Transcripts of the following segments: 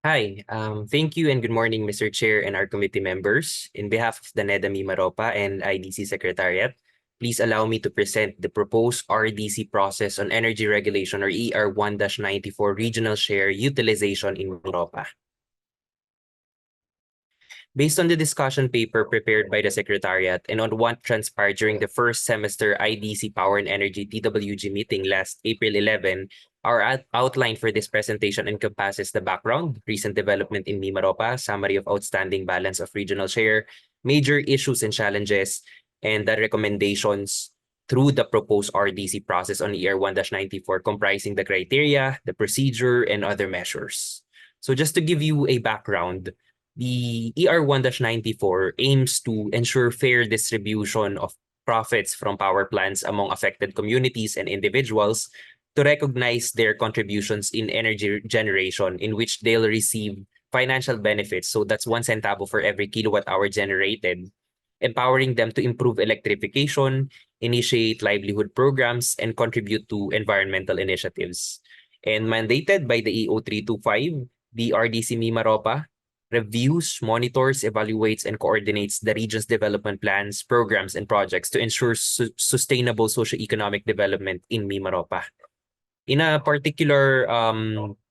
Hi, thank you and good morning, Mr. Chair and our committee members. In behalf of the NEDA MIMAROPA and IDC Secretariat, please allow me to present the proposed RDC process on energy regulation or ER1-94 regional share utilization in MIMAROPA. Based on the discussion paper prepared by the Secretariat and on what transpired during the first semester IDC Power and Energy TWG meeting last April 11, our outline for this presentation encompasses the background, recent development in MIMAROPA, summary of outstanding balance of regional share, major issues and challenges, and the recommendations through the proposed RDC process on ER1-94 comprising the criteria, the procedure, and other measures. So just to give you a background, the ER1-94 aims to ensure fair distribution of profits from power plants among affected communities and individuals to recognize their contributions in energy generation in which they'll receive financial benefits. So that's 1 centavo for every kilowatt hour generated, empowering them to improve electrification, initiate livelihood programs, and contribute to environmental initiatives. And mandated by the EO 325, the RDC MIMAROPA reviews, monitors, evaluates, and coordinates the region's development plans, programs, and projects to ensure sustainable socio-economic development in MIMAROPA. In a particular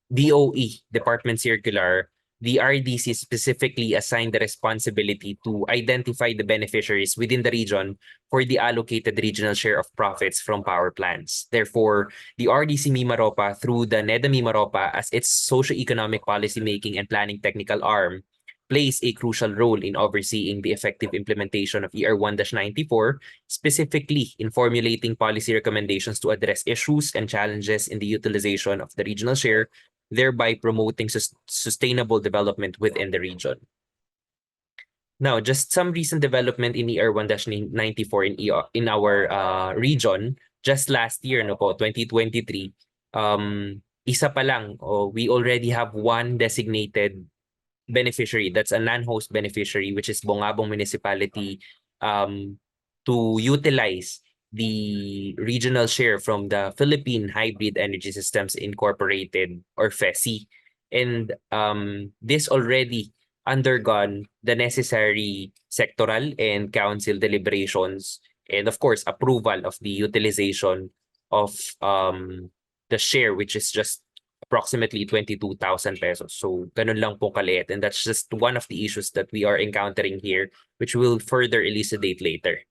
DOE, Department Circular, the RDC specifically assigned the responsibility to identify the beneficiaries within the region for the allocated regional share of profits from power plants. Therefore, the RDC MIMAROPA, through the NEDA MIMAROPA as its socio-economic policymaking and planning technical arm, plays a crucial role in overseeing the effective implementation of ER1-94, specifically in formulating policy recommendations to address issues and challenges in the utilization of the regional share, thereby promoting sustainable development within the region. Now, just some recent development in ER1-94 in our region. Just last year, 2023, isa pa lang, we already have one designated beneficiary. That's a non-host beneficiary, which is Bongabong Municipality, to utilize the regional share from the Philippine Hybrid Energy Systems Incorporated, or FESI. And this already undergone the necessary sectoral and council deliberations and, of course, approval of the utilization of the share, which is just approximately 22,000 pesos. So ganun lang po kaliit. And that's just one of the issues that we are encountering here, which we'll further elucidate later.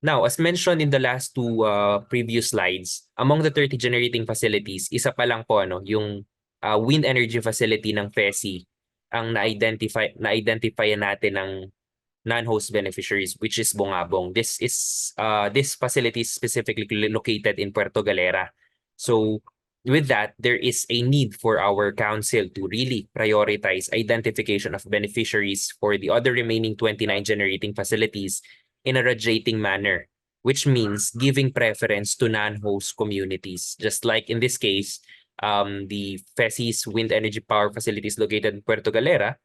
Now, as mentioned in the last two previous slides, among the 30 generating facilities, isa pa lang po yung wind energy facility ng FESI ang na-identify natin ng non-host beneficiaries, which is Bongabong. This facility is specifically located in Puerto Galera. So with that, there is a need for our council to really prioritize identification of beneficiaries for the other remaining 29 generating facilities in a radiating manner, which means giving preference to non-host communities. Just like in this case, the FESI's wind energy power facilities located in Puerto Galera,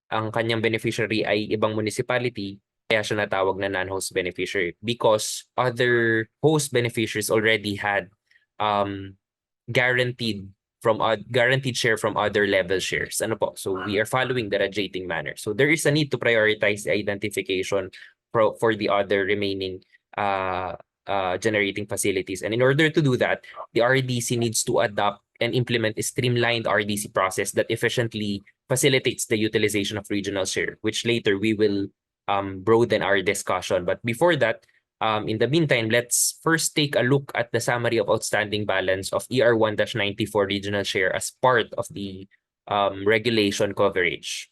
ang kanyang beneficiary ay ibang municipality, kaya siya natawag na non-host beneficiary because other host beneficiaries already had guaranteed share from other level shares. So we are following the radiating manner. So there is a need to prioritize the identification for the other remaining generating facilities. And in order to do that, the RDC needs to adopt and implement a streamlined RDC process that efficiently facilitates the utilization of regional share, which later we will broaden our discussion. But before that, in the meantime, let's first take a look at the summary of outstanding balance of ER1-94 regional share as part of the regulation coverage.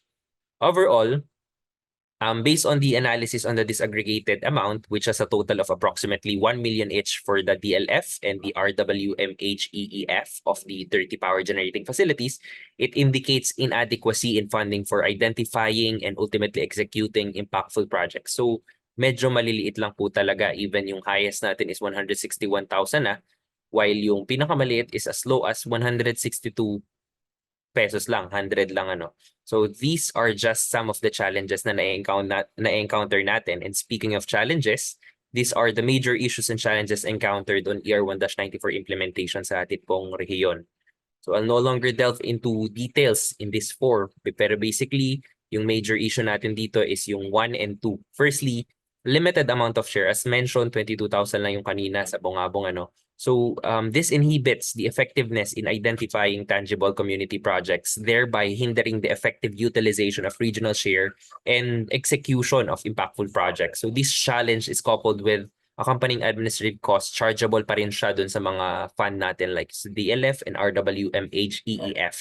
Overall, based on the analysis on the disaggregated amount, which has a total of approximately 1 million each for the DLF and the RWMHEEF of the 30 power generating facilities, it indicates inadequacy in funding for identifying and ultimately executing impactful projects. So medyo maliliit lang po talaga. Even yung highest natin is 161,000 na, while yung pinakamaliit is as low as 162 pesos lang, 100 lang So these are just some of the challenges na na-encounter natin. And speaking of challenges, these are the major issues and challenges encountered on ER1-94 implementation sa ating pong rehiyon. So I'll no longer delve into details in this 4. Pero basically, yung major issue natin dito is yung 1 and 2. Firstly, limited amount of share. As mentioned, 22,000 lang yung kanina sa bungabong ano. So this inhibits the effectiveness in identifying tangible community projects, thereby hindering the effective utilization of regional share and execution of impactful projects. So this challenge is coupled with accompanying administrative costs, chargeable pa rin siya dun sa mga fund natin like DLF and RWMH-EEF.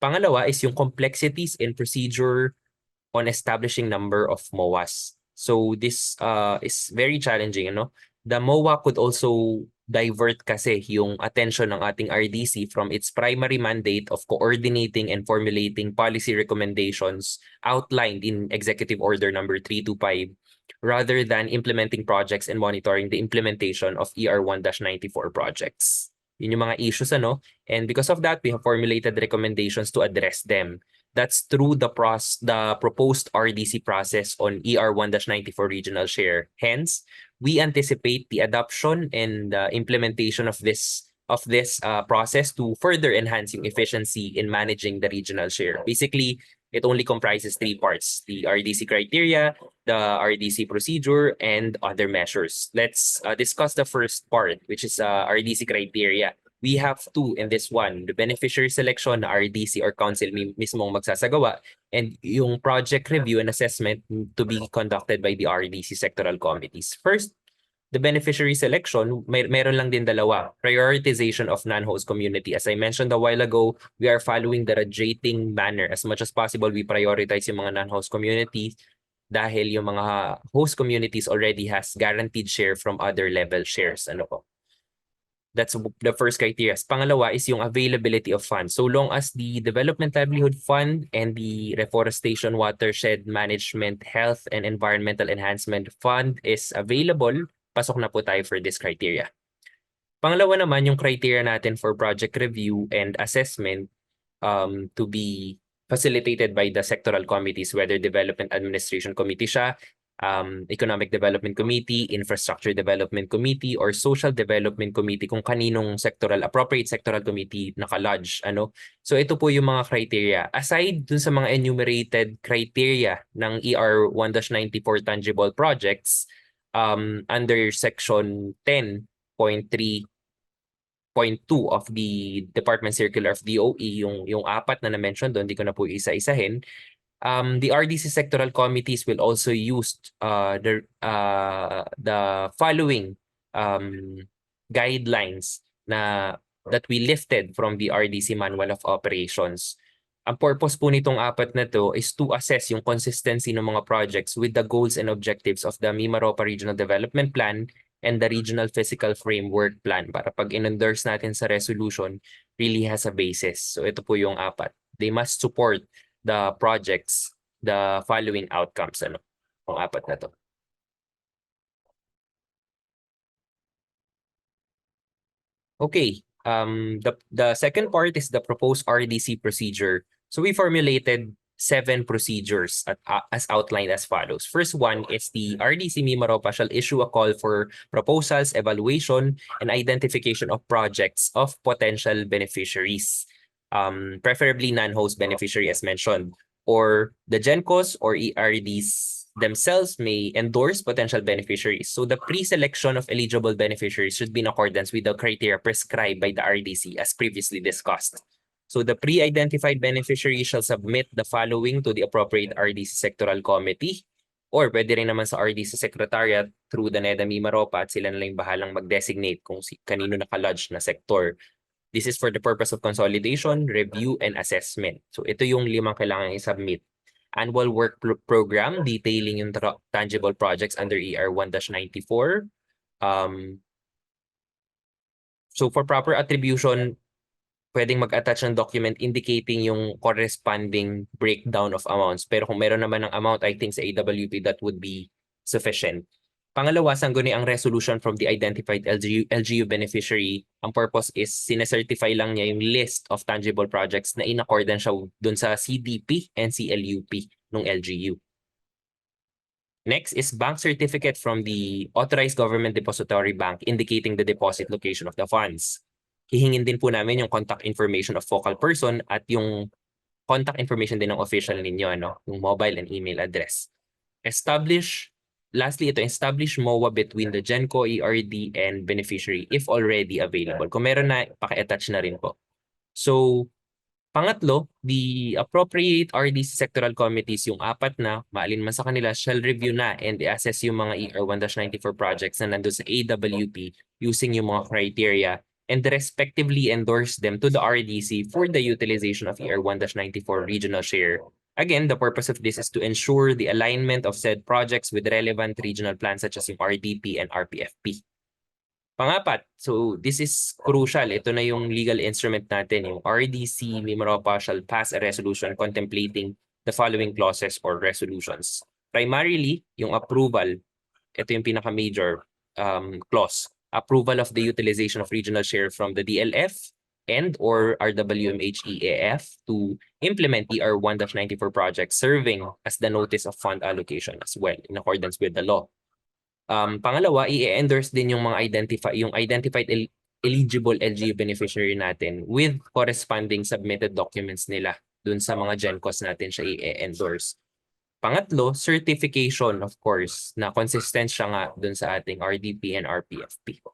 Pangalawa is yung complexities in procedure on establishing number of MOAs. So this is very challenging, ano? The MOA could also divert kasi yung attention ng ating RDC from its primary mandate of coordinating and formulating policy recommendations outlined in Executive Order number 325 rather than implementing projects and monitoring the implementation of ER1-94 projects. Yun yung mga issues, ano? And because of that, we have formulated recommendations to address them. That's through the proposed RDC process on ER1-94 regional share. Hence, we anticipate the adoption and implementation of this process to further enhance yung efficiency in managing the regional share. Basically, it only comprises 3 parts: the RDC criteria, the RDC procedure, and other measures. Let's discuss the first part, which is RDC criteria. We have 2 in this one: the beneficiary selection na RDC or council mismong magsasagawa, and yung project review and assessment to be conducted by the RDC sectoral committees. First, the beneficiary selection, meron lang din dalawa: prioritization of non-host community. As I mentioned a while ago, we are following the rating manner. As much as possible, we prioritize yung mga non-host communities dahil yung mga host communities already has guaranteed share from other level shares. Ano po? That's the first criteria. Pangalawa is yung availability of funds. So long as the Development Livelihood Fund and the Reforestation, Watershed Management, Health and Environmental Enhancement Fund is available, pasok na po tayo for this criteria. Pangalawa naman, yung criteria natin for project review and assessment to be facilitated by the sectoral committees, whether Development Administration Committee siya, Economic Development Committee, Infrastructure Development Committee, or Social Development Committee, kung kaninong appropriate sectoral committee naka-lodge. Ano? So ito po yung mga criteria. Aside dun sa mga enumerated criteria ng ER1-94 tangible projects, under Section 10.3.2 of the Department Circular of DOE, yung 4 na na-mention doon, di ko na po isa-isahin. The RDC sectoral committees will also use the following guidelines that we lifted from the RDC Manual of Operations. Ang purpose po nitong 4 na to is to assess yung consistency ng mga projects with the goals and objectives of the MIMAROPA Regional Development Plan and the Regional Physical Framework Plan, para pag in-endorse natin sa resolution, really has a basis. So ito po yung 4. They must support the projects, the following outcomes, ano, ang 4 na to. Okay, the second part is the proposed RDC procedure. So we formulated 7 procedures as outlined as follows. First one is the RDC MIMAROPA shall issue a call for proposals, evaluation, and identification of projects of potential beneficiaries. Preferably non-host beneficiary as mentioned, or the GENCOs or ERDs themselves may endorse potential beneficiaries. So the pre-selection of eligible beneficiaries should be in accordance with the criteria prescribed by the RDC as previously discussed. So the pre-identified beneficiary shall submit the following to the appropriate RDC sectoral committee, or pwede rin naman sa RDC Secretariat through the NEDA MIMAROPA, at sila na lang bahalang mag-designate kung kanino naka-lodge na sector. This is for the purpose of consolidation, review, and assessment. So ito yung 5 kailangan i-submit. Annual work program detailing yung tangible projects under ER1-94. So for proper attribution, pwedeng mag-attach ng document indicating yung corresponding breakdown of amounts. Pero kung meron naman ng amount, I think sa AWP, that would be sufficient. Pangalawa, sangguni ang resolution from the identified LGU beneficiary. Ang purpose is sinecertify lang niya yung list of tangible projects na in accordance siya dun sa CDP and CLUP ng LGU. Next is bank certificate from the authorized government depository bank indicating the deposit location of the funds. hihingin din po namin yung contact information of focal person at yung contact information din ng official ninyo, ano, yung mobile and email address. Lastly, establish MOA between the GENCO, ERD, and beneficiary if already available. Kung meron na, paki-attach na rin po. So, pangatlo, the appropriate RDC sectoral committees, yung apat na, maalin man sa kanila, shall review na and assess yung mga ER-1-94 projects na nandun sa AWP using yung mga criteria and respectively endorse them to the RDC for the utilization of ER-1-94 regional share. Again, the purpose of this is to ensure the alignment of said projects with relevant regional plans such as yung RDP and RPFP. Pangapat, so this is crucial. Ito na yung legal instrument natin, yung RDC MIMAROPA shall pass a resolution contemplating the following clauses or resolutions. Primarily, yung approval, ito yung pinaka-major clause. Approval of the utilization of regional share from the DLF and or RWMH-EAF to implement ER-1-94 projects serving as the notice of fund allocation as well in accordance with the law. Pangalawa, i-endorse din yung mga identified eligible LGU beneficiary natin with corresponding submitted documents nila dun sa mga GENCOs natin siya i-endorse. Pangatlo, certification of course na consistent siya nga dun sa ating RDP and RPFP.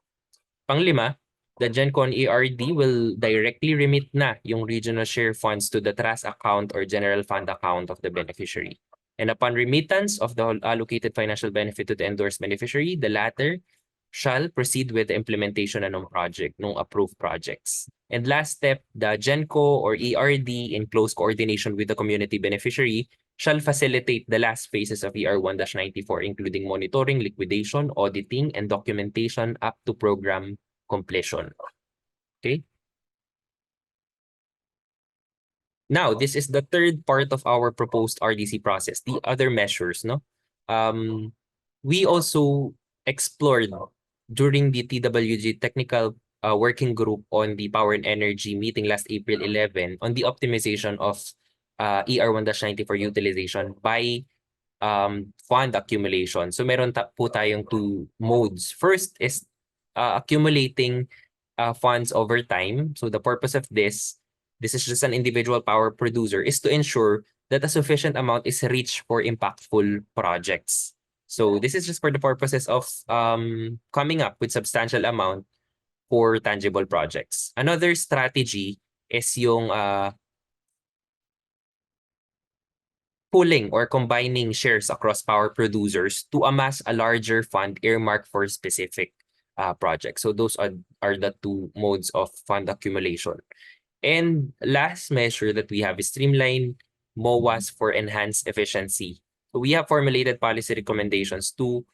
Panglima, the GENCO and ERD will directly remit na yung regional share funds to the trust account or general fund account of the beneficiary. And upon remittance of the allocated financial benefit to the endorsed beneficiary, the latter shall proceed with the implementation ng approved projects. And last step, the GENCO or ERD in close coordination with the community beneficiary shall facilitate the last phases of ER-1-94, including monitoring, liquidation, auditing, and documentation up to program completion. Okay? Now, this is the third part of our proposed RDC process, the other measures. No, we also explored during the TWG technical working group on the power and energy meeting last April 11 on the optimization of ER-1-94 utilization by fund accumulation. So meron po tayong two modes. First is accumulating funds over time. So the purpose of this is just an individual power producer, is to ensure that a sufficient amount is reached for impactful projects. So this is just for the purposes of coming up with substantial amount for tangible projects. Another strategy is yung pooling or combining shares across power producers to amass a larger fund earmarked for specific projects. So those are the two modes of fund accumulation. And last measure that we have is streamline MOAs for enhanced efficiency. So we have formulated policy recommendations to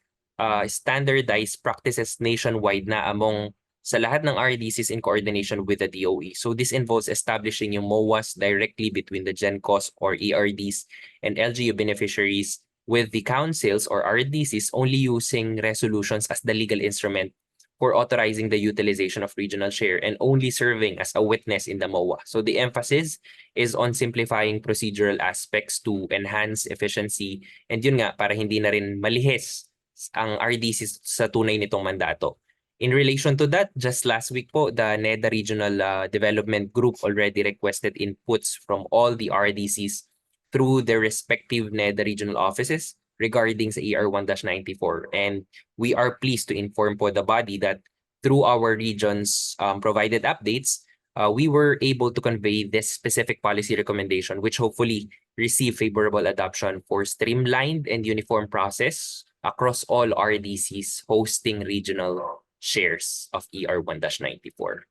standardize practices nationwide na among sa lahat ng RDCs in coordination with the DOE. So this involves establishing yung MOAs directly between the GENCOs or ERDs and LGU beneficiaries, with the councils or RDCs only using resolutions as the legal instrument for authorizing the utilization of regional share and only serving as a witness in the MOA. So the emphasis is on simplifying procedural aspects to enhance efficiency, and yun nga, para hindi na rin malihis ang RDC sa tunay nitong mandato. In relation to that, just last week po, the NEDA Regional Development Group already requested inputs from all the RDCs through their respective NEDA regional offices regarding sa ER-1-94. And we are pleased to inform po the body that through our region's provided updates, we were able to convey this specific policy recommendation, which hopefully receive favorable adoption for streamlined and uniform process across all RDCs hosting regional shares of ER-1-94.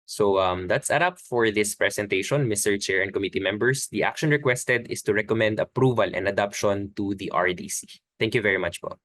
So that's a wrap for this presentation, Mr. Chair and committee members. The action requested is to recommend approval and adoption to the RDC. Thank you very much po.